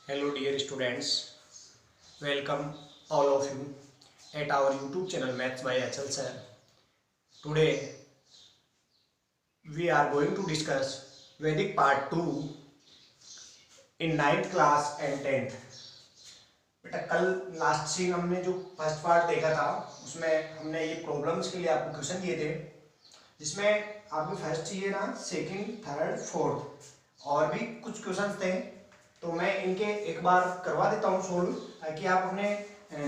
Hello dear students, welcome all of you at our YouTube channel Maths by HL Sir. Today we are going to discuss Vedic part 2 in 9th class and 10th. बेटा कल last scene हमने जो first part देखा था उसमें हमने ये problems के लिए आपको क्वेश्चन दिए थे जिसमें आपको फर्स्ट चाहिए ना सेकंड थर्ड फोर्थ और भी कुछ क्वेश्चंस थे तो मैं इनके एक बार करवा देता हूँ सोल्व ताकि आप अपने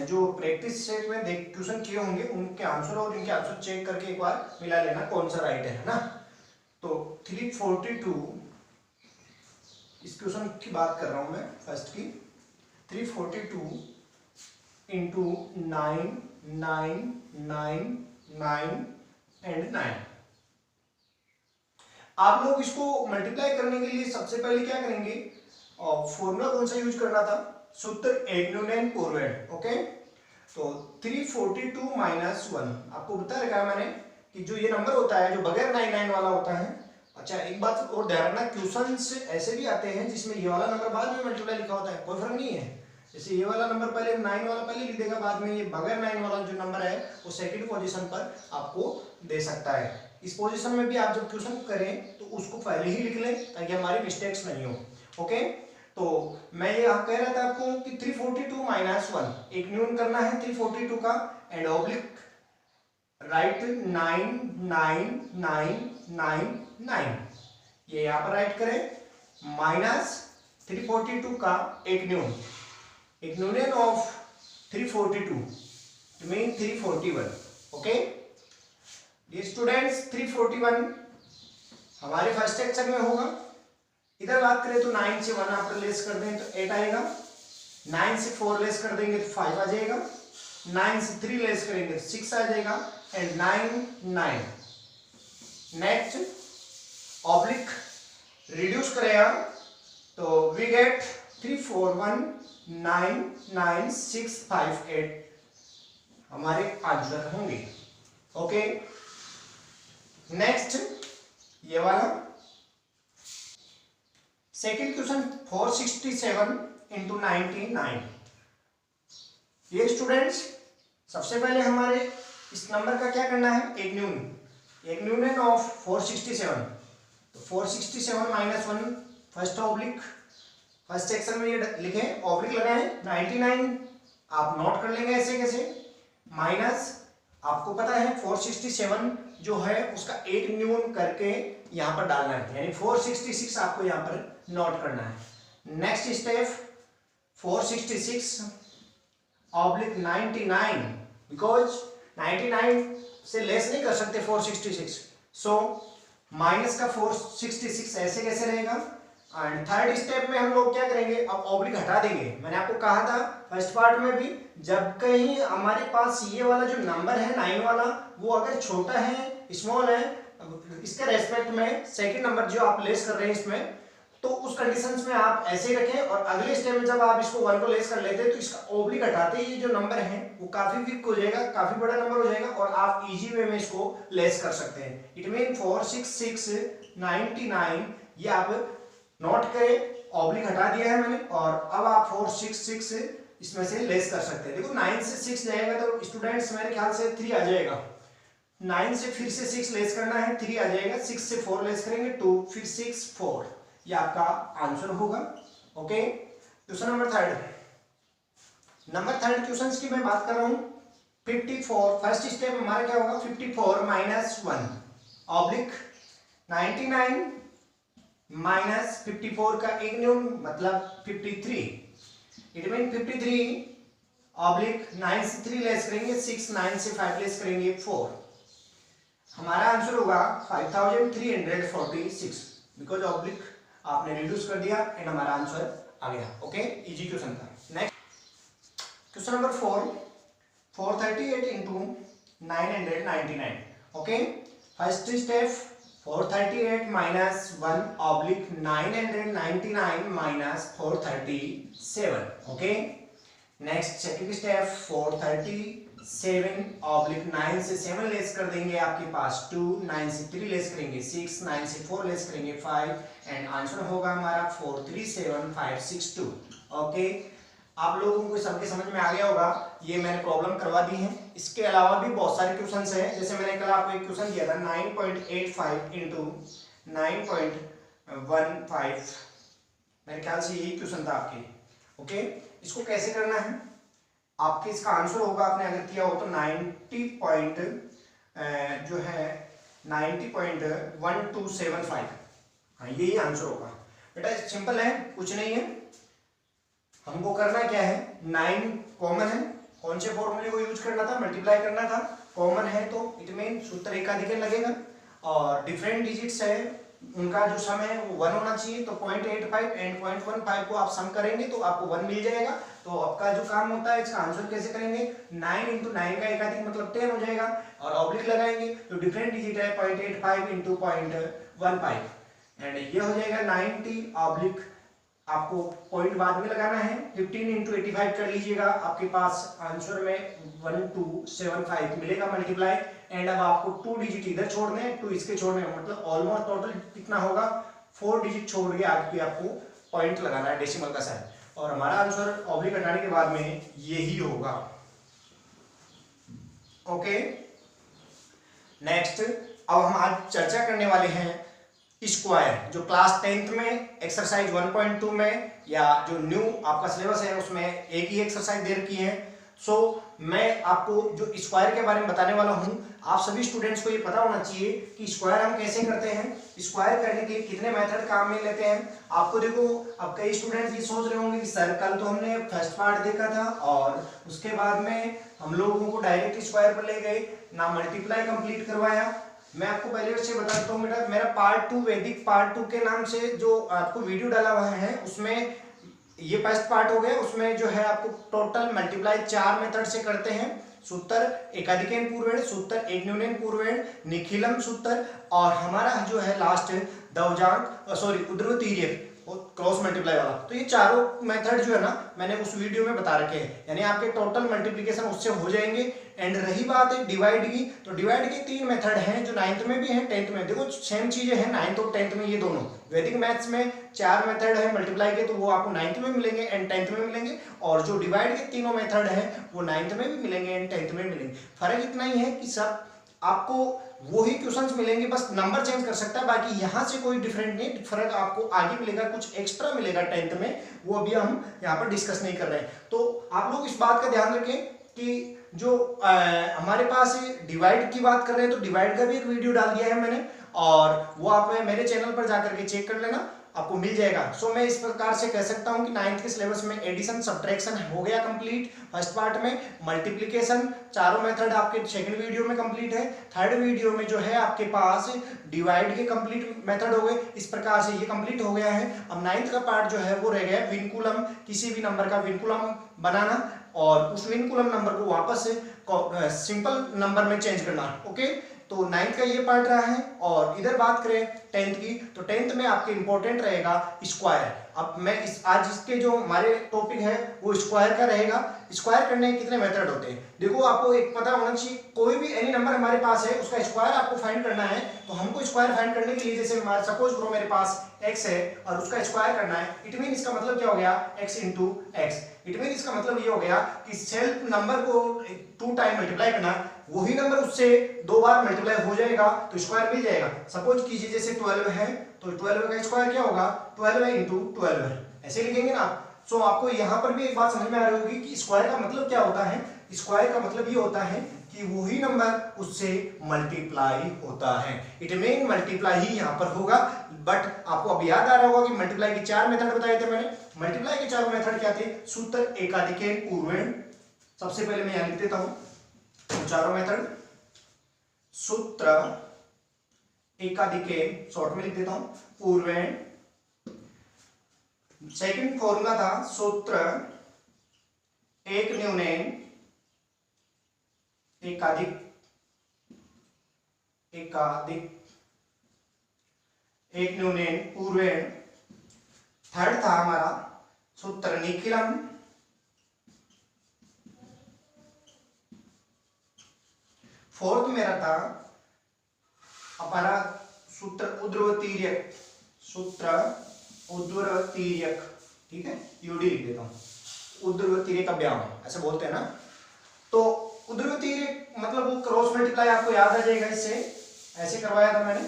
जो प्रैक्टिस सेट में देख क्वेश्चन किए होंगे उनके आंसर और इनके आंसर चेक करके एक बार मिला लेना कौन सा राइट है ना। तो 342 इस क्वेश्चन की बात कर रहा हूँ मैं फर्स्ट की 342 इंटू 9 9 9 9 एंड 9। आप लोग इसको मल्टीप्लाई करने के लिए सबसे पहले क्या करेंगे और फॉर्मूला कौन सा यूज करना था, सूत्र एक न्यूनन पूर्वेण। ओके तो 342 माइनस 1 आपको बता रखा है मैंने कि जो ये नंबर होता है जो बगैर 99 वाला होता है। अच्छा एक बात और ध्यान रखना, क्वेश्चन ऐसे भी आते हैं जिसमें ये वाला नंबर बाद में मल्टीप्लाई लिखा होता है, कोई फर्क नहीं है। जैसे ये वाला नंबर पहले 9 वाला पहले लिख देगा, बाद में ये बगैर 9 वाला जो नंबर है वो सेकंड पोजीशन पर आपको दे सकता है। इस पोजीशन में भी आप जब क्वेश्चन करें तो उसको पहले ही लिख लें ताकि हमारी मिस्टेक्स नहीं हो। ओके तो मैं ये कह रहा था आपको कि 342 माइनस 1 एक न्यून करना है 342 का एंड ऑब्लिक राइट 9 9 9 9 9 ये यहाँ पर राइट करें माइनस 342 का एक न्यून of 342 mean 341। Okay dear students 341 हमारे फर्स्ट सेक्शन में होगा। इधर बात करें तो 9 से 1 आप लेस कर दें तो 8 आएगा, 9 से 4 लेस कर देंगे तो 5 आ जाएगा, 9 से 3 लेस करेंगे तो 6 आ जाएगा एंड 9 9। नेक्स्ट ऑब्लिक रिड्यूस करेगा तो वी गेट 3 4 1 9 9 6 5 8 हमारे आंसर होंगे। ओके नेक्स्ट ये वाला सेकेंड क्वेश्चन 467 इंटू 99। ये स्टूडेंट्स सबसे पहले हमारे इस नंबर का क्या करना है, एक न्यून ऑफ 467। तो 467 minus 1 first oblique first section में ये लिखे ऑब्लिक लगाएं 99 आप नोट कर लेंगे ऐसे कैसे माइनस आपको पता है 467 जो है उसका एक न्यून करके यहाँ पर डालना है यानी 466 आपको यहाँ पर नोट करना है। नेक्स्ट स्टेप 466 ऑब्लिक 99 बिकॉज 99 से लेस नहीं कर सकते 466 सो माइनस का 466 ऐसे कैसे रहेगा। एंड थर्ड स्टेप में हम लोग क्या करेंगे, अब ऑब्लिक हटा देंगे। मैंने आपको कहा था फर्स्ट पार्ट में भी जब कहीं हमारे पास ये वाला जो नंबर है 9 वाला वो अगर छोटा है स्मॉल है इसके रेस्पेक्ट में सेकंड नंबर जो आप लेस कर रहे हैं इसमें तो उस कंडीशंस में आप ऐसे ही रखें और अगले स्टेप में जब आप इसको 1 को लेस कर लेते हैं तो इसका ऑब्लिक हटाते ही जो नंबर है वो काफी वीक हो जाएगा, काफी बड़ा नंबर हो जाएगा और आप इजी वे में इसको लेस कर सकते हैं। इट मीन 466 99 ये आप नोट करें, ऑब्लिक हटा दिया है मैंने और अब आप 466 इसमें से लेस कर सकते हैं। देखो 9 से 6 जाएगा तो स्टूडेंट्स मेरे ख्याल से 3 आ जाएगा, 9 से फिर से 6 लेस करना है 3 आ जाएगा, 6 से 4 लेस करेंगे 2 फिर 6 4 ये आपका आंसर होगा। Okay question number third question की मैं बात कर रहा हूं 54 फर्स्ट स्टेप हमारा क्या होगा 54 माइनस 1 ऑब्लिक 99 माइनस 54 का एक न्यून मतलब 53 इट मीन 53 ऑब्लिक 9 से 3 लेस करेंगे 6 9 से 5 लेस करेंगे 4 हमारा आंसर होगा 5346 बिकॉज ऑब्लिक आपने रिड्यूस कर दिया एंड हमारा आंसर आ गया। ओके इजी क्वेश्चन था। Next question number 438 into 999। Okay first step 438 minus 1 oblique 999 minus 437। Okay next second step 437 oblique 9 से 7 लेस कर देंगे आपके पास 2 9 से 3 लेस करेंगे 6 9 से 4 लेस करेंगे 5 एंड आंसर होगा हमारा 437562। ओके, आप लोगों को सबके समझ में आ गया होगा, ये मैंने प्रॉब्लम करवा दी है। इसके अलावा भी बहुत सारे क्वेश्चंस हैं, जैसे मैंने कल आपको एक क्वेश्चन दिया था 9.85 इंटू 9.15, मेरे ख्याल से यही क्वेश्चन था आपके। ओके, इसको कैसे करना है आपके, इसका आंसर होगा, आपने अगर किया हो तो 90.1275, हाँ यही आंसर होगा बेटा। सिंपल है, कुछ नहीं है, हमको करना क्या है, 9 कॉमन है, कौन से फॉर्मूले को यूज करना था, मल्टीप्लाई करना था, कॉमन है तो इट मीन सूत्र एकाधिक लगेगा, और डिफरेंट डिजिट्स है उनका जो सम है वो 1 होना चाहिए, तो 0.85 एंड 0.15 को आप सम करेंगे तो आपको 1 मिल जाएगा। तो आपका जो काम होता है, इसका आंसर कैसे करेंगे, 9 इंटू 9 का एकाधिक मतलब 10 हो जाएगा, और ऑब्लिक लगाएंगे तो डिफरेंट डिजिट है 0.85 इंटू 0.15 एंड ये हो जाएगा 90 ऑब्लिक, आपको पॉइंट बाद में लगाना है, 15 इंटू 85 कर लीजिएगा, आपके पास आंसर में 1275 मिलेगा मल्टीप्लाई। एंड अब आपको 2 डिजिट इधर छोड़ने हैं, 2 इसके छोड़ने हैं, मतलब ऑलमोस्ट टोटल कितना होगा, 4 डिजिट छोड़ के आगे आपको पॉइंट लगाना है डेसिमल का साइन, और हमारा आंसर ऑब्लिक हटाने के बाद में यही होगा। ओके, नेक्स्ट अब हम आज चर्चा करने वाले हैं स्क्वायर, जो क्लास 10th में एक्सरसाइज 1.2 में या जो न्यू आपका सिलेबस है उसमें एक ही एक्सरसाइज दे रखी है। सो मैं आपको जो स्क्वायर के बारे में बताने वाला हूं, आप सभी स्टूडेंट्स को ये पता होना चाहिए कि स्क्वायर हम कैसे करते हैं, स्क्वायर करने के कितने मेथड काम में लेते हैं। आपको देखो, अब कई स्टूडेंट्स ये सोच रहे होंगे कि सर कल तो हमने फर्स्ट पार्ट देखा था और उसके बाद में हम लोगों को डायरेक्ट स्क्वायर पर ले गए, ना मल्टीप्लाई कंप्लीट करवाया। मैं आपको पहले से बता देता हूँ बेटा, मेरा पार्ट 2 वैदिक पार्ट 2 के नाम से जो आपको वीडियो डाला हुआ है, उसमें ये फर्स्ट पार्ट हो गया, उसमें जो है आपको टोटल मल्टीप्लाई 4 मेथड से करते हैं, सूत्र एकाधिकेन पूर्वेण, सूत्र एकन्यूनेन पूर्वेण, निखिलम सूत्र, और हमारा जो है लास्ट दवजांक उद्ध्रुव क्रॉस मल्टीप्लाई वाला। तो ये चारों मेथड जो है ना, मैंने उस वीडियो में बता रखे हैं, यानी आपके टोटल मल्टीप्लिकेशन उससे हो जाएंगे। एंड रही बात है डिवाइड की, तो डिवाइड के 3 मेथड हैं जो 9th में भी हैं 10th में। देखो सेम चीजें हैं 9th और 10th में, ये दोनों वैदिक मैथ्स में 4 मेथड है मल्टीप्लाई के, तो वो आपको 9th में मिलेंगे एंड 10th में मिलेंगे, और जो डिवाइड के तीनों मेथड है वो 9th में भी मिलेंगे एंड 10th में मिलेंगे। फर्क इतना ही है कि सब आपको वही क्वेश्चंस मिलेंगे, बस नंबर चेंज कर सकता है, बाकी यहां से कोई डिफरेंट नहीं, फर्क आपको आगे मिलेगा, कुछ एक्स्ट्रा मिलेगा 10th में, वो अभी हम यहाँ पर डिस्कस नहीं कर रहे हैं। तो आप लोग इस बात का ध्यान रखें कि जो हमारे पास डिवाइड की बात कर रहे हैं, तो डिवाइड का भी एक वीडियो डाल दिया है मैंने, और वो आप मेरे चैनल पर जाकर के चेक कर लेना, आपको मिल जाएगा। सो मैं इस प्रकार से कह सकता हूं कि 9th के सिलेबस में एडिशन सब्ट्रैक्शन हो गया कंप्लीट फर्स्ट पार्ट में, मल्टीप्लिकेशन चारों मेथड आपके सेकंड वीडियो में कंप्लीट है, थर्ड वीडियो में जो है आपके पास डिवाइड के कंप्लीट मेथड हो गए, इस प्रकार से ये कंप्लीट हो गया है। अब 9th का पार्ट जो है वो रह गया विनकुलम, किसी भी नंबर का विनकुलम बनाना और उस विनकुलम नंबर को वापस सिंपल नंबर में चेंज करना। ओके, तो 9th का ये पार्ट रहा है। और इधर बात करें 10th की, तो 10th में आपके इंपॉर्टेंट रहेगा स्क्वायर। अब मैं आज इसके जो हमारे टॉपिक है वो स्क्वायर का रहेगा। स्क्वायर करने के कितने मेथड होते हैं, देखो आपको एक पता होना चाहिए, कोई भी एनी नंबर हमारे पास है उसका स्क्वायर आपको फाइंड करना है, तो हमको स्क्वायर फाइंड करने के लिए, जैसे सपोज करो मेरे पास x है और उसका स्क्वायर करना है, इट मीन इसका मतलब क्या हो गया, x into x. It mean इसका मतलब ये हो गया कि सेल्फ नंबर को 2 टाइम मल्टीप्लाई करना, वही नंबर उससे 2 बार मल्टीप्लाई हो जाएगा तो स्क्वायर मिल जाएगा। सपोज कीजिए जैसे 12 है, तो 12 का स्क्वायर क्या होगा, 12 इंटू 12, ऐसे लिखेंगे ना। सो आपको यहाँ पर भी एक बात समझ में आ रही होगी कि स्क्वायर का मतलब क्या होता है। स्क्वायर का मतलब ये होता है कि वही नंबर उससे मल्टीप्लाई होता है, इट मीन मल्टीप्लाई ही यहाँ पर होगा। बट आपको अब याद आ रहा होगा कि मल्टीप्लाई के 4 मेथड बताए थे मैंने। मल्टीप्लाई के 4 मेथड क्या थे, सूत्र एकाधिकेन पूर्वेण, सबसे पहले मैं यहाँ लिख देता हूं चारों मेथड, सूत्र एकाधिकेन शॉर्ट में लिख देता हूं पूर्वेण, सेकंड फॉर्मूला था सूत्र एक न्यूनेन एकाधिक एक न्यूनेन पूर्वेण, थर्ड था हमारा सूत्र निखिलम, फोर्थ मेरा था हमारा सूत्र उद्ध्रुव सूत्र ऊर्ध्वतिर्यक, ठीक है, यूडी लिख देता हूँ, ऊर्ध्वतिर्यक व्यायाम ऐसे बोलते हैं ना। तो ऊर्ध्वतिर्यक मतलब वो क्रॉस मल्टीप्लाई आपको याद आ जाएगा, इससे ऐसे करवाया था मैंने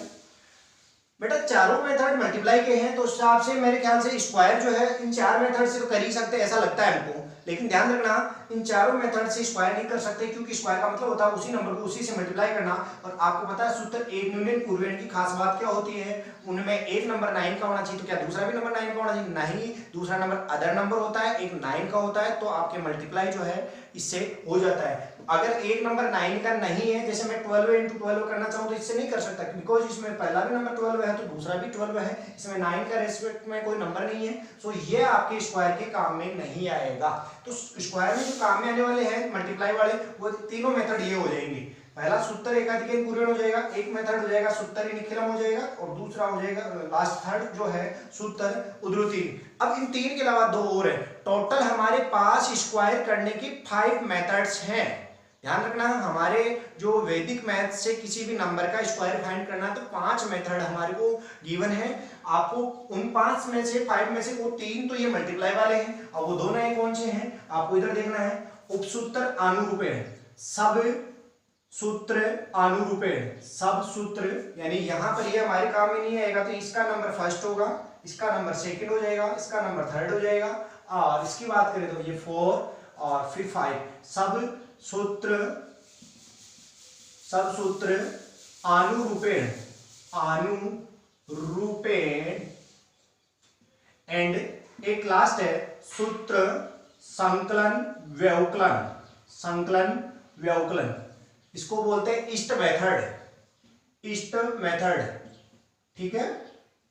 बेटा। चारों मेथड मल्टीप्लाई के हैं तो उस हिसाब से मेरे ख्याल से स्क्वायर जो है इन चार मेथड से तो कर ही सकते ऐसा लगता है हमको, लेकिन ध्यान रखना इन चारों मेथड से स्क्वायर नहीं कर सकते, क्योंकि स्क्वायर का मतलब होता है उसी नंबर को उसी से मल्टीप्लाई करना। और आपको पता है सूत्र एक यूनियन पूर्वेण की खास बात क्या होती है, उनमें एक नंबर 9 का होना चाहिए, तो क्या दूसरा भी नंबर 9 का होना चाहिए? नहीं, दूसरा नंबर अदर नंबर होता है, एक 9 का होता है, तो आपके मल्टीप्लाई जो है इससे हो जाता है। अगर एक नंबर 9 का नहीं है, जैसे मैं 12 × 12 करना चाहूँ तो इससे नहीं कर सकता, बिकॉज इसमें पहला भी नंबर 12 है तो दूसरा भी 12 है, इसमें 9 का रेस्पेक्ट में कोई नंबर नहीं है, सो ये आपके स्क्वायर के काम में नहीं आएगा। तो स्क्वायर में जो काम में आने वाले हैं मल्टीप्लाई वाले, वो तीनों मेथड ये हो जाएंगे। पहला सूत्र एकाधिकरण पूर्वेण हो जाएगा, एक मेथड हो जाएगा सूत्र निखिलम हो जाएगा, और दूसरा हो जाएगा लास्ट थर्ड जो है सूत्र ऊर्ध्वतिर्यक। अब इन तीन के अलावा दो और है, टोटल हमारे पास स्क्वायर करने की 5 मेथड्स हैं। ध्यान रखना, हमारे जो वैदिक मैथ से किसी भी नंबर का स्क्वायर फाइंड करना है तो 5 मेथड हमारे को गिवन है। आपको उन 5 में से 5 में से वो 3 तो ये मल्टीप्लाई वाले हैं, और वो दो नए कौन से हैं आपको इधर देखना है, उपसूत्र अनुरूपेण, सब सूत्र अनुरूपेण, सब सूत्र, यानी यहां पर ये हमारे काम में नहीं आएगा, तो इसका नंबर फर्स्ट होगा, इसका नंबर सेकंड हो जाएगा, इसका नंबर थर्ड हो जाएगा, और इसकी बात करें तो ये 4 और फिर 5। सब सूत्र अनुरूपेण, एंड एक लास्ट है सूत्र संकलन व्यवकलन, इसको बोलते हैं इष्ट मेथड, ठीक है,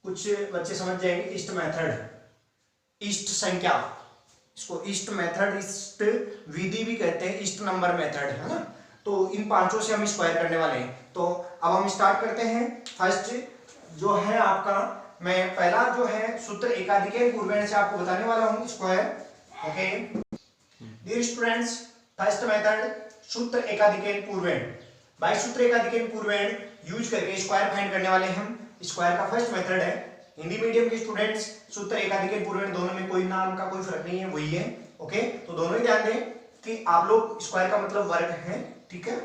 कुछ बच्चे समझ जाएंगे। इष्ट मेथड, इष्ट संख्या, इसको इष्ट मेथड, इष्ट विधि भी कहते हैं, इष्ट नंबर मेथड, है ना। तो इन पांचों से हम स्क्वायर करने वाले हैं। तो अब हम स्टार्ट करते हैं। फर्स्ट जो है आपका, मैं पहला जो है सूत्र एकाधिकरण पूर्वेण से आपको बताने वाला हूं square. Okay dear students, first method सूत्र एकाधिकरण पूर्वेण। बाय सूत्र एकाधिकरण पूर्वेण यूज करके स्क्वायर फाइंड करने वाले हैं हम। स्क्वायर का फर्स्ट मेथड है। हिंदी मीडियम के स्टूडेंट्स, सूत्र एकाधिकरण पूर्वेण दोनों में कोई नाम का कोई फर्क नहीं है, वही है। ओके, तो दोनों ही ध्यान दें कि आप लोग स्क्वायर का मतलब वर्ग है, ठीक है,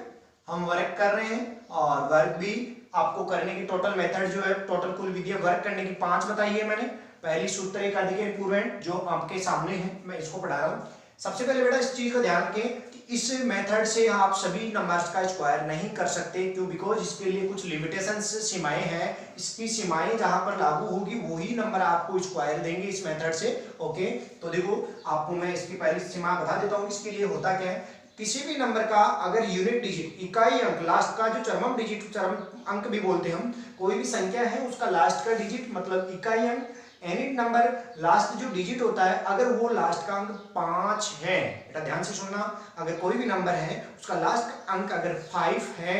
हम वर्ग कर रहे हैं, और वर्ग भी आपको करने की टोटल मेथड जो है, टोटल कुल विधि वर्ग करने की 5 बताई है मैंने। पहली सूत्र एकाधिकरण पूर्वेण जो आपके सामने है, मैं इसको पढ़ा रहा हूँ। सबसे पहले बेटा इस चीज का ध्यान रखें कि इस मेथड से आप सभी नंबर्स का स्क्वायर नहीं कर सकते, क्यों? बिकॉज इसके लिए कुछ लिमिटेशंस, सीमाएं हैं। इसकी सीमाएं जहां पर लागू होगी वही नंबर आपको स्क्वायर देंगे इस मेथड से। ओके, तो देखो आपको मैं इसकी पहली सीमा बता देता हूँ। इसके लिए होता क्या है, किसी भी नंबर का अगर यूनिट डिजिट, इकाई अंक, लास्ट का जो चरम डिजिट, चरम अंक भी बोलते हैं हम, कोई भी संख्या है उसका लास्ट का डिजिट मतलब इकाई अंक, एनी नंबर लास्ट जो डिजिट होता है, अगर वो लास्ट का अंक 5 है, बेटा ध्यान से सुनना, अगर कोई भी नंबर है उसका लास्ट अंक अगर 5 है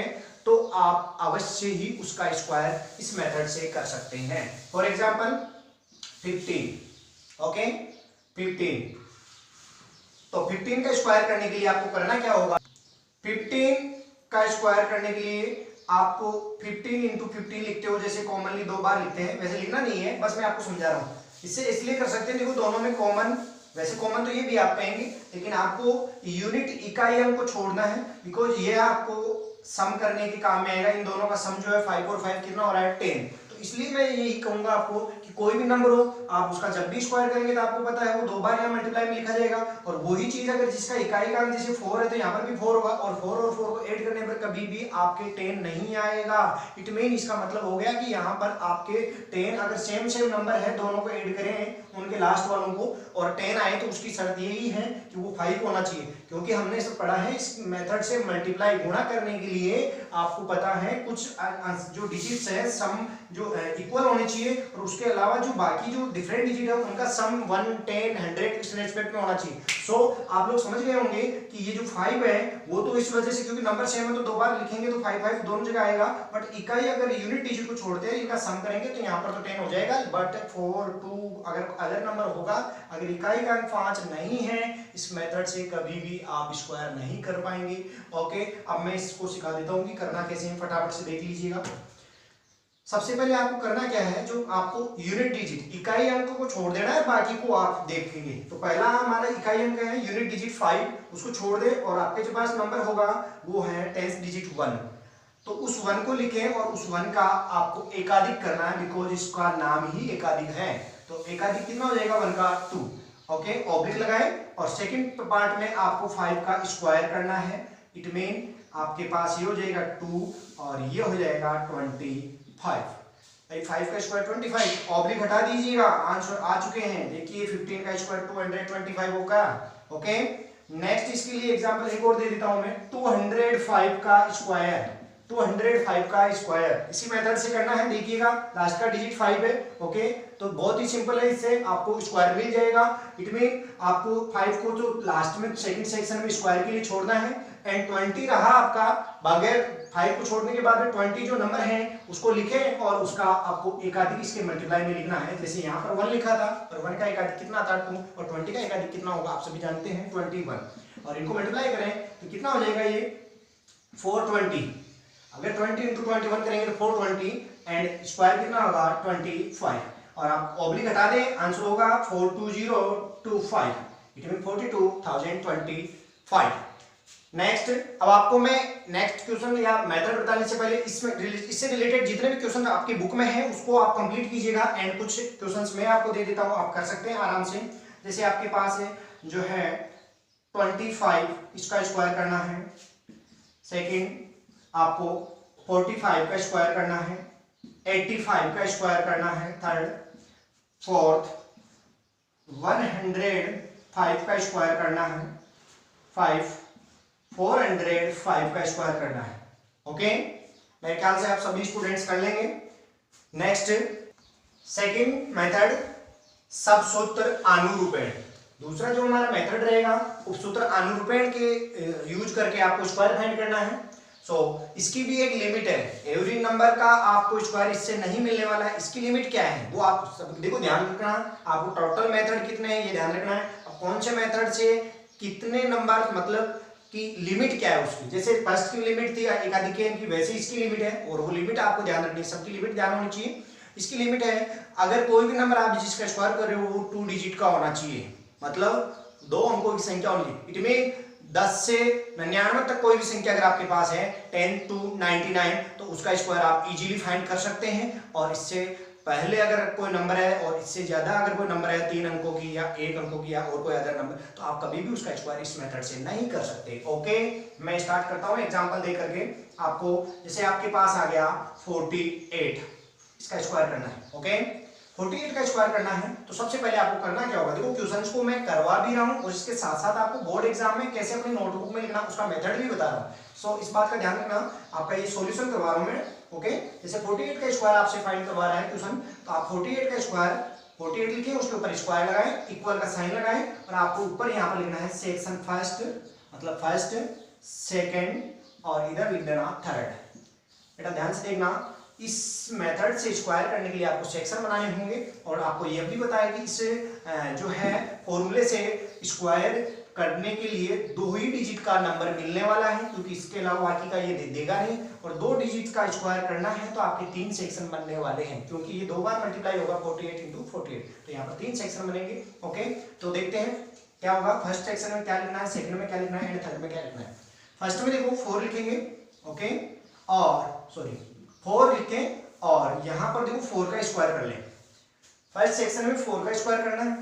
तो आप अवश्य ही उसका स्क्वायर इस मेथड से कर सकते हैं। फॉर एग्जांपल 15, ओके 15, तो 15 का स्क्वायर करने के लिए आपको करना क्या होगा, 15 का स्क्वायर करने के लिए आपको 15 × 15 लिखते हो, जैसे कॉमनली 2 बार लिखते हैं, वैसे लिखना नहीं है, बस मैं आपको समझा रहा हूँ। इससे इसलिए कर सकते हैं, देखो दोनों में कॉमन, वैसे कॉमन तो ये भी आप कहेंगे, लेकिन आपको यूनिट इकाई अंक को छोड़ना है, बिकॉज ये आपको सम करने के काम में आएगा। इन दोनों का सम जो है 5 और 5 कितना हो रहा है 10। तो इसलिए मैं यही कहूंगा आपको कि कोई भी नंबर हो, आप उसका जब भी स्क्वायर करेंगे तो आपको पता है वो 2 बार यहाँ मल्टीप्लाई में लिखा जाएगा। और वही चीज अगर जिसका इकाई का अंक जैसे 4 है तो यहाँ पर भी 4 होगा, और 4 और 4 को ऐड करने पर कभी भी आपके 10 नहीं आएगा। इट मीन इसका मतलब हो गया कि यहाँ पर आपके 10 अगर सेम नंबर है, दोनों को ऐड करें उनके लास्ट वालों को, और 10 आए तो उसकी शर्त यही है कि वो 5 होना चाहिए, क्योंकि हमने सब पढ़ा है इस मेथड से मल्टीप्लाई गुणा करने के लिए आपको पता है कुछ जो डिजिट्स है सम जो इक्वल होने चाहिए, और उसके अलावा जो बाकी जो डिफरेंट डिजिट है उनका सम 1, 10, 100 इस रेस्पेक्ट में होना चाहिए। सो आप लोग समझ गए होंगे कि ये जो 5 है वो तो इस वजह से, क्योंकि नंबर सेम है तो 2 बार लिखेंगे तो 5 5 दोनों जगह आएगा, बट इकाई अगर यूनिट डिजिट को छोड़ते हैं इनका सम करेंगे तो यहाँ पर तो 10 हो जाएगा, बट 4, 2 अगर नंबर होगा, अगर इकाई का अंक 5 नहीं है, इस मेथड से कभी भी आप स्क्वायर नहीं कर पाएंगे। ओके, अब मैं इसको सिखा देता हूँ कि करना कैसे है, फटाफट से देख लीजिएगा। सबसे पहले आपको करना क्या है, जो आपको यूनिट डिजिट इकाई अंक को छोड़ देना है, बाकी को आप देखेंगे। तो पहला हमारा इकाई अंक है यूनिट डिजिट 5, उसको छोड़ दे और आपके जो पास नंबर होगा वो है 10th डिजिट 1। तो उस 1 को लिखें और उस 1 का आपको एकाधिक करना है, बिकॉज इसका नाम ही एकाधिक है। तो एकाधिक कितना हो जाएगा 1 का 2। ओके, ऑब्लिक लगाए और सेकंड पार्ट में आपको 5 का स्क्वायर करना है। इट मीन आपके पास ये हो जाएगा 2 और ये हो जाएगा 25। 5 का स्क्वायर 25, ऑब्लिक हटा दीजिएगा, आंसर आ चुके हैं। देखिए 15 का स्क्वायर 225 होगा। ओके, नेक्स्ट इसके लिए एग्जांपल एक और दे देता हूं मैं, 205 का स्क्वायर। 205 का स्क्वायर इसी मेथड से करना है। देखिएगा लास्ट का डिजिट 5 है। ओके, तो बहुत ही सिंपल है, इससे आपको स्क्वायर मिल जाएगा। इट मीन आपको 5 को जो लास्ट में सेकंड सेक्शन में स्क्वायर के लिए छोड़ना है एंड 20 रहा आपका, बगैर 5 को छोड़ने के बाद में 20 जो नंबर है उसको लिखें और उसका आपको एकाधिक इसके मल्टीप्लाई में लिखना है। जैसे यहाँ पर 1 लिखा था और 1 का एकाधिक कितना था 2 और 20 का एकाधिक कितना होगा आप सभी जानते हैं 21, और इनको मल्टीप्लाई करें तो कितना हो जाएगा ये 420। अगर 20 into 21 करेंगे तो 420 एंड स्क्वायर कितना होगा 25, और आप ऑब्लिक हटा दें, आंसर होगा 42025। It mean 42,025। नेक्स्ट, अब आपको मैं नेक्स्ट क्वेश्चन या मेथड बताने से पहले इससे रिलेटेड जितने भी क्वेश्चन आपकी बुक में है उसको आप कंप्लीट कीजिएगा एंड कुछ क्वेश्चंस मैं आपको दे देता हूं, आप कर सकते हैं आराम से। जैसे आपके पास है जो है 25, इसका स्क्वायर करना है। सेकंड, आपको 45 का स्क्वायर करना है। 85 का स्क्वायर करना है। थर्ड, फोर्थ 105 का स्क्वायर करना है। 5 405 का स्क्वायर करना है। ओके, मेरे ख्याल से आप सभी स्टूडेंट्स कर लेंगे। नेक्स्ट, सेकंड मेथड सबसूत्र अनुरूपण। दूसरा जो हमारा मेथड रहेगा उपसूत्र अनुरूपण के यूज करके आपको स्क्वायर फाइंड करना है। इसकी भी एक लिमिट है, एवरी नंबर का आपको स्क्वायर इससे नहीं मिलने वाला है। इसकी लिमिट क्या है वो आप सब देखो, ध्यान रखना, आपको टोटल मेथड कितने हैं ये ध्यान रखना है। अब कौन से मेथड से कितने नंबर, मतलब कि लिमिट क्या है उसकी। जैसे फर्स्ट की लिमिट थी एकाधिक की, वैसे इसकी लिमिट है, और वो लिमिट आपको ध्यान रखनी है, सबकी लिमिट ध्यान होनी चाहिए। इसकी लिमिट है, अगर कोई भी नंबर आप जिसका स्क्वायर कर रहे हो वो 2 डिजिट का होना चाहिए, मतलब 2 अंकों की संख्या होनी चाहिए। इट मीन 10 से 99 तक कोई भी संख्या अगर आपके पास है 10 to 99 तो उसका स्क्वायर आप इजीली फाइंड कर सकते हैं। और इससे पहले अगर कोई नंबर है और इससे ज्यादा अगर कोई नंबर है 3 अंकों की या 1 अंकों की या और कोई अदर नंबर, तो आप कभी भी उसका स्क्वायर इस मेथड से नहीं कर सकते। ओके, मैं स्टार्ट करता हूं एग्जांपल दे करके आपको। जैसे आपके पास आ गया 48, इसका स्क्वायर करना है। ओके, 48 का स्क्वायर करना है तो सबसे पहले आपको करना क्या होगा, देखो क्वेश्चंस को मैं करवा भी रहा हूं और इसके साथ साथ आपको बोर्ड एग्जाम में कैसे अपनी नोटबुक में लिखना उसका मेथड भी बता रहा हूं। सो इस बात का ध्यान रखना, आपका ये सॉल्यूशन करवा रहा हूं मैं। ओके, जैसे 48 का स्क्वायर आपसे फाइंड करवा रहा है क्वेश्चन, तो आप 48 का स्क्वायर 48 लिखें, उसके ऊपर स्क्वायर लगाएं, इक्वल का साइन लगाएं और आपको ऊपर यहाँ पर लिखना है सेक्शन फर्स्ट, मतलब फर्स्ट सेकेंड और इधर लिख देना थर्ड। बेटा ध्यान से देखना, इस मेथड से स्क्वायर करने के लिए आपको सेक्शन बनाने होंगे और आपको यह भी बताया कि इस जो है फॉर्मूले से स्क्वायर करने के लिए 2 ही डिजिट का नंबर मिलने वाला है, क्योंकि इसके अलावा बाकी का ये देगा नहीं। और 2 डिजिट का स्क्वायर करना है तो आपके 3 सेक्शन बनने वाले हैं, क्योंकि ये 2 बार मल्टीप्लाई होगा 48 into 48, तो यहाँ पर 3 सेक्शन बनेंगे। ओके, तो देखते हैं क्या होगा। फर्स्ट सेक्शन में क्या लिखना है, सेकंड में क्या लिखना है एंड थर्ड में क्या लिखना है। फर्स्ट में देखो 4 लिखेंगे। ओके, और सॉरी 4 लिखें और यहाँ पर देखो 4 का स्क्वायर कर लें। फर्स्ट सेक्शन में 4 का स्क्वायर करना है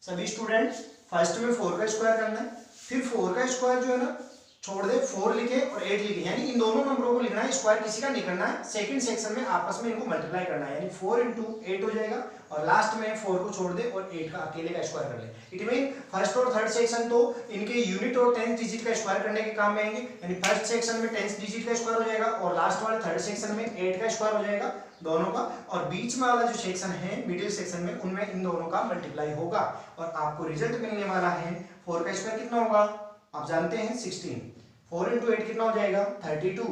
सभी स्टूडेंट्स, फर्स्ट में 4 का स्क्वायर करना है, फिर 4 का स्क्वायर जो है ना छोड़ दे, 4 लिखे और 8 लिखे, यानी इन दोनों नंबरों को लिखना है, स्क्वायर किसी का नहीं करना है। सेकंड सेक्शन में आपस में इनको मल्टीप्लाई करना है, यानी 4 into 8 हो जाएगा और लास्ट में 4 को छोड़ दे और 8 का अकेले का स्क्वायर कर ले। इट मीन फर्स्ट और थर्ड सेक्शन तो इनके यूनिट और 10th डिजिट का स्क्वायर करने के काम में आएंगे, यानी फर्स्ट सेक्शन में 10th डिजिट का स्क्वायर हो जाएगा और लास्ट वाले थर्ड सेक्शन में 8 का स्क्वायर हो जाएगा दोनों का, और बीच में वाला जो सेक्शन है मिडिल सेक्शन में उनमें इन दोनों का मल्टीप्लाई होगा और आपको रिजल्ट मिलने वाला है 4 का स्क्वायर कितना होगा आप जानते हैं 16, 4 into 8 कितना हो जाएगा 32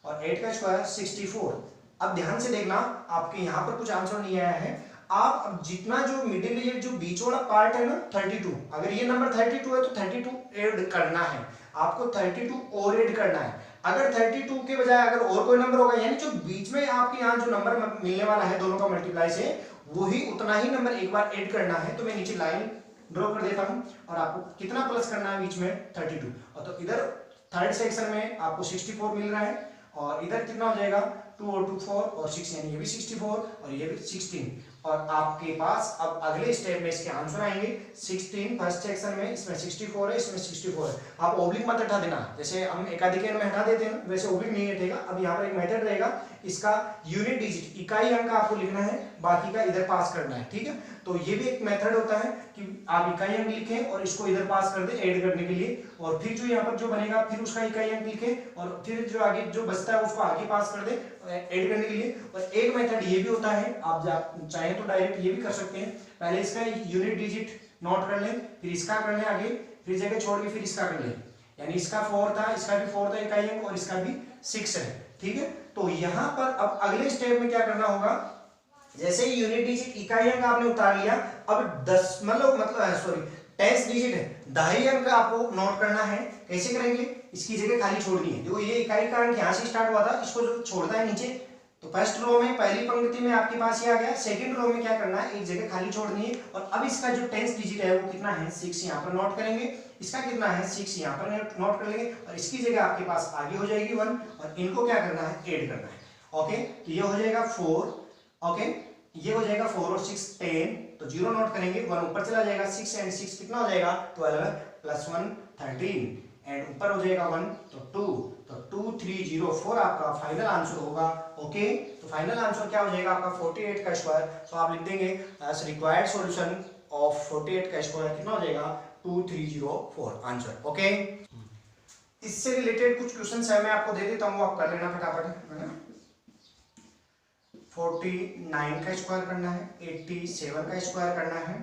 और 8 का स्क्वायर 64। अब ध्यान से देखना, आपके यहाँ पर कुछ आंसर नहीं आया है। आप अब जितना जो मिडिल ये जो बीच वाला पार्ट है ना 32, अगर ये नंबर 32 है तो 32 ऐड करना है आपको, 32 और ऐड करना है। अगर 32 के बजाय अगर और कोई नंबर होगा, यानी जो बीच में आपके यहाँ जो नंबर मिलने वाला है दोनों का मल्टीप्लाई से, वही उतना ही नंबर एक बार ऐड करना है। तो मैं नीचे लाइन ड्रॉ कर देता हूं और आपको कितना प्लस करना है बीच में 32। और तो इधर थर्ड सेक्शन में आपको 64 मिल रहा है और इधर कितना हो जाएगा 2 और 2 4 और 6, यानी ये भी 64 और ये भी 16। और आपके पास अब अगले स्टेप में इसके आंसर आएंगे 16 फर्स्ट सेक्शन में, इसमें 64 है, इसमें 64 है। आप ओब्लिक मत हटा देना, जैसे हम एकाधिक में हटा देते हैं वैसे ओब्लिक नहीं हटेगा। अब यहाँ पर एक मेथड रहेगा, इसका यूनिट डिजिट इकाई अंक आपको लिखना है, बाकी का इधर पास करना है, ठीक है। तो ये भी एक मेथड होता है कि आप इकाई अंक लिखें और इसको इधर पास कर दें ऐड करने के लिए, और फिर जो यहाँ पर जो बनेगा फिर उसका इकाई अंक लिखें और फिर जो आगे जो बचता है उसको आगे पास कर दें ऐड करने के लिए। और एक मेथड ये भी होता है, आप चाहें तो डायरेक्ट ये भी कर सकते हैं, पहले इसका यूनिट डिजिट नोट कर लें, फिर इसका कर लें आगे, फिर जगह छोड़ के फिर इसका कर लें, यानी इसका 4 था, इसका भी 4 था इकाई अंक और इसका भी 6 है, ठीक है। तो यहाँ पर अब अगले स्टेप में क्या करना होगा, जैसे ही यूनिट डिजिट इकाई अंक आपने उतार लिया, अब 10 मतलब टेंस डिजिट है, दहाई अंक आपको नोट करना है। कैसे करेंगे, इसकी जगह खाली छोड़नी है। देखो ये इकाई का अंक यहाँ से स्टार्ट हुआ था, इसको जो छोड़ना है नीचे, तो फर्स्ट रो में पहली पंक्ति में आपके पास ये आ गया, सेकंड रो में क्या करना है, एक जगह खाली छोड़नी है। और अब इसका जो टेंस डिजिट है वो कितना है 6, यहाँ पर नोट करेंगे, इसका कितना है 6 यहाँ पर नोट कर लेंगे और इसकी जगह आपके पास आगे हो जाएगी 1 और इनको क्या करना है ऐड करना है। ओके, तो ये हो जाएगा 4, ओके ये हो जाएगा 4 और 6 10, तो 0 नोट करेंगे, 1 ऊपर चला जाएगा, 6 एंड 6 कितना हो जाएगा 12 प्लस 1 13 एंड ऊपर हो जाएगा 1 तो 2, तो 2304 आपका फाइनल आंसर होगा। ओके, तो फाइनल आंसर क्या हो जाएगा आपका 48 का स्क्वायर। तो आप लिख देंगे एज रिक्वायर्ड सॉल्यूशन ऑफ 48 का स्क्वायर कितना हो जाएगा 2304 आंसर। ओके, इससे रिलेटेड कुछ क्वेश्चंस है, मैं आपको दे देता हूँ, आप कर लेना फटाफट, है ना। 49 का स्क्वायर करना है, 87 का स्क्वायर करना है,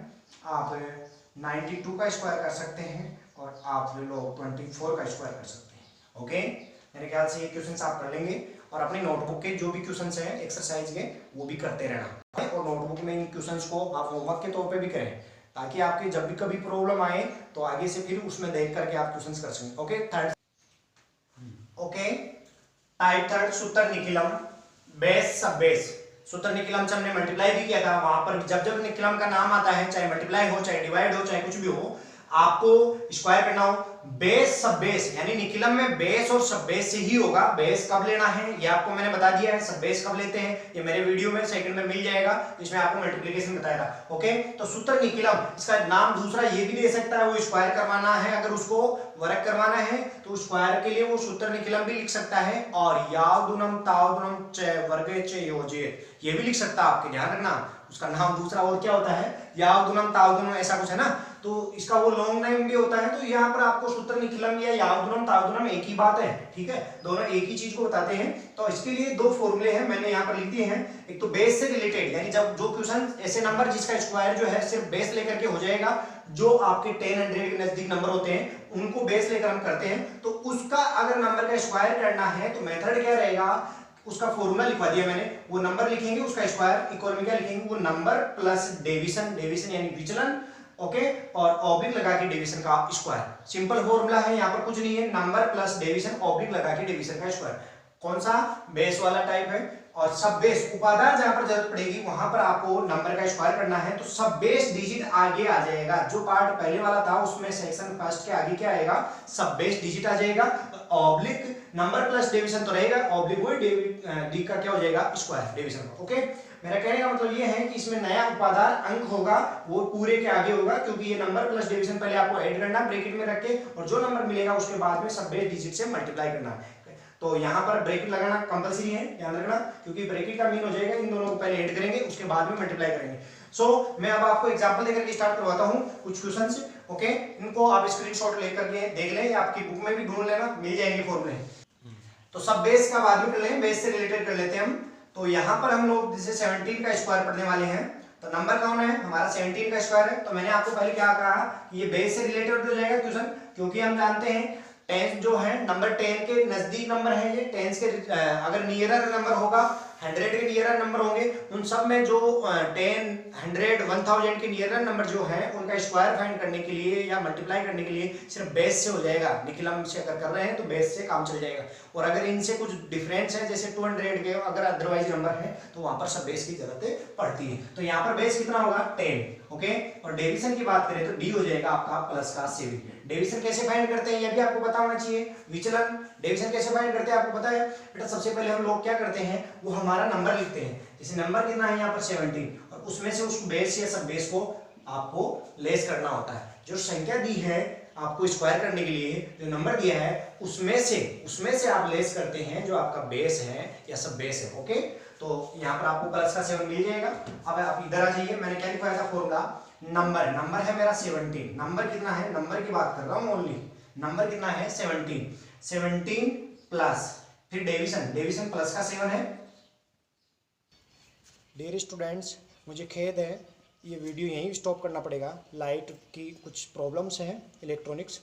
आप 92 का स्क्वायर कर सकते हैं और आप लोग 24 का स्क्वायर कर सकते हैं। ओके, मेरे ख्याल से ये क्वेश्चंस आप कर लेंगे और अपनी नोटबुक के जो भी क्वेश्चंस हैं एक्सरसाइज के वो भी करते रहना, और नोटबुक में इन क्वेश्चंस को आप होमवर्क के तौर पे भी करें, ताकि आपके जब भी कभी प्रॉब्लम आए तो आगे से फिर उसमें देख करके आप क्वेश्चंस कर सकें। Okay, third, okay type third सूत्र निखिलम बेस सब बेस। सूत्र निखिलम से हमने मल्टीप्लाई भी किया था, वहां पर जब जब निखिलम का नाम आता है, चाहे मल्टीप्लाई हो, चाहे डिवाइड हो, चाहे कुछ भी हो, आपको स्क्वायर करना हो बेस सब बेस, यानी निखिलम में बेस और सब बेस से ही होगा। बेस कब लेना है ये आपको मैंने बता दिया है, सब बेस कब लेते हैं ये मेरे वीडियो में सेकंड में मिल जाएगा, इसमें आपको मल्टीप्लिकेशन बताया था। ओके, तो सूत्र निखिलम, इसका नाम दूसरा ये भी दे सकता है, वो स्क्वायर करवाना है, अगर उसको वर्क करवाना है तो स्क्वायर के लिए वो सूत्र निखिलम भी लिख सकता है, और यावदुनम तावदुनम च वर्गे च योजयेत ये भी लिख सकता है। आपके ध्यान रखना उसका नाम दूसरा और क्या होता है, यावदुनम तावदुनम ऐसा कुछ है ना, तो इसका वो लॉन्ग नेम भी होता है। तो यहाँ पर आपको सूत्र निखिलम या यावदुनम तावदुनम एक ही बात है, ठीक है, दोनों एक ही चीज को बताते हैं। तो इसके लिए दो फॉर्मूले हैं, मैंने यहाँ पर लिख दिए हैं। एक तो बेस से रिलेटेड, यानी जब जो क्वेश्चन ऐसे नंबर जिसका स्क्वायर जो है सिर्फ बेस लेकर के हो जाएगा, जो आपके 10 के नजदीक नंबर होते हैं उनको बेस लेकर हम करते हैं, तो उसका अगर नंबर का स्क्वायर करना है तो मेथड क्या रहेगा, उसका फॉर्मूला लिखवा दिया मैंने, वो नंबर लिखेंगे उसका स्क्वायर इक्वल में क्या लिखेंगे, वो नंबर प्लस डिवीजन, डिवीजन यानी विचलन, ओके, और ऑब्लिक लगा के डिवीजन का स्क्वायर। सिंपल फॉर्मूला है, यहाँ पर कुछ नहीं है, नंबर प्लस डिवीजन ऑब्लिक लगा के डिवीजन का स्क्वायर। कौन सा, बेस वाला टाइप है। और सब बेस उपादान जहां पर जरूरत पड़ेगी वहां पर आपको नंबर का स्क्वायर करना है, तो सब बेस डिजिट आगे आ जाएगा। जो पार्ट पहले वाला था उसमें सेक्शन फर्स्ट के आगे क्या आएगा, सब बेस डिजिट आ जाएगा, ऑब्लिक नंबर प्लस डिवीजन तो रहेगा, ऑब्लिक वो डी का क्या हो जाएगा स्क्वायर डिवीजन का। ओके, मेरा कहने का मतलब ये है कि इसमें नया उपादान अंक होगा वो पूरे के आगे होगा, क्योंकि ये नंबर प्लस डिवीजन पहले आपको ऐड करना ब्रैकेट में रख के, और जो नंबर मिलेगा उसके बाद में सब बेस डिजिट से मल्टीप्लाई करना है। तो यहाँ पर ब्रैकेट लगाना कंपलसरी है, ध्यान रखना, क्योंकि ब्रैकेट का मीन हो जाएगा इन दोनों को पहले ऐड करेंगे उसके बाद में मल्टीप्लाई करेंगे। सो मैं अब आपको एग्जांपल देकर के स्टार्ट करवाता हूँ कुछ क्वेश्चंस। ओके, इनको आप स्क्रीनशॉट लेकर के देख लें, आपकी बुक में भी ढूंढ लेना, मिल जाएंगे फॉर्मूले। तो सब बेस का बाद में कर लें, बेस से रिलेटेड कर लेते हैं हम। तो यहाँ पर हम लोग जैसे 17 का स्क्वायर पढ़ने वाले हैं, तो नंबर कौन है हमारा 17 का स्क्वायर है। तो मैंने आपको पहले क्या कहा कि ये बेस से रिलेटेड हो जाएगा क्वेश्चन, क्योंकि हम जानते हैं 10 जो है नंबर 10 के नजदीक नंबर है, ये 10 के अगर नियरर नंबर होगा 100 के नियर नंबर होंगे उन सब में जो 10, 100, 1000 के नियर नंबर जो है उनका स्क्वायर फाइंड करने के लिए या मल्टीप्लाई करने के लिए सिर्फ बेस से हो जाएगा। निखिलम से अगर कर रहे हैं तो बेस से काम चल जाएगा। और अगर इनसे कुछ डिफरेंस है जैसे 200 के अगर अदरवाइज नंबर है तो वहां पर सब बेस की जरूरत पड़ती है। तो यहाँ पर बेस कितना होगा 10। ओके, और डेविएशन की बात करें तो डी हो जाएगा आपका प्लस का 7। डेविएशन कैसे फाइंड करते हैं ये भी आपको पता होना चाहिए। विचलन डेविएशन कैसे फाइंड करते हैं आपको पता है बेटा। सबसे पहले हम लोग क्या करते हैं वो हमारा नंबर लिखते हैं। जैसे नंबर कितना है यहाँ पर 17 और उसमें से उस बेस या सब बेस को आपको लेस करना होता है। जो संख्या दी है आपको स्क्वायर करने के लिए जो नंबर दिया है उसमें से आप लेस करते हैं जो आपका बेस है या सब बेस है। ओके, तो यहाँ पर आपको प्लस का 7 मिल जाएगा। अब आप इधर आ जाइए, मैंने क्या लिखवाया था फॉर्मूला। नंबर है मेरा 17। नंबर कितना है, नंबर की बात कर रहा हूँ ओनली। नंबर कितना है 17 प्लस फिर डेविएशन प्लस का 7 है। डियर स्टूडेंट्स, मुझे खेद है ये वीडियो यहीं स्टॉप करना पड़ेगा। लाइट की कुछ प्रॉब्लम्स हैं इलेक्ट्रॉनिक्स।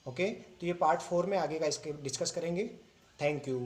ओके, तो ये पार्ट 4 में आगे का इसके डिस्कस करेंगे। Thank you.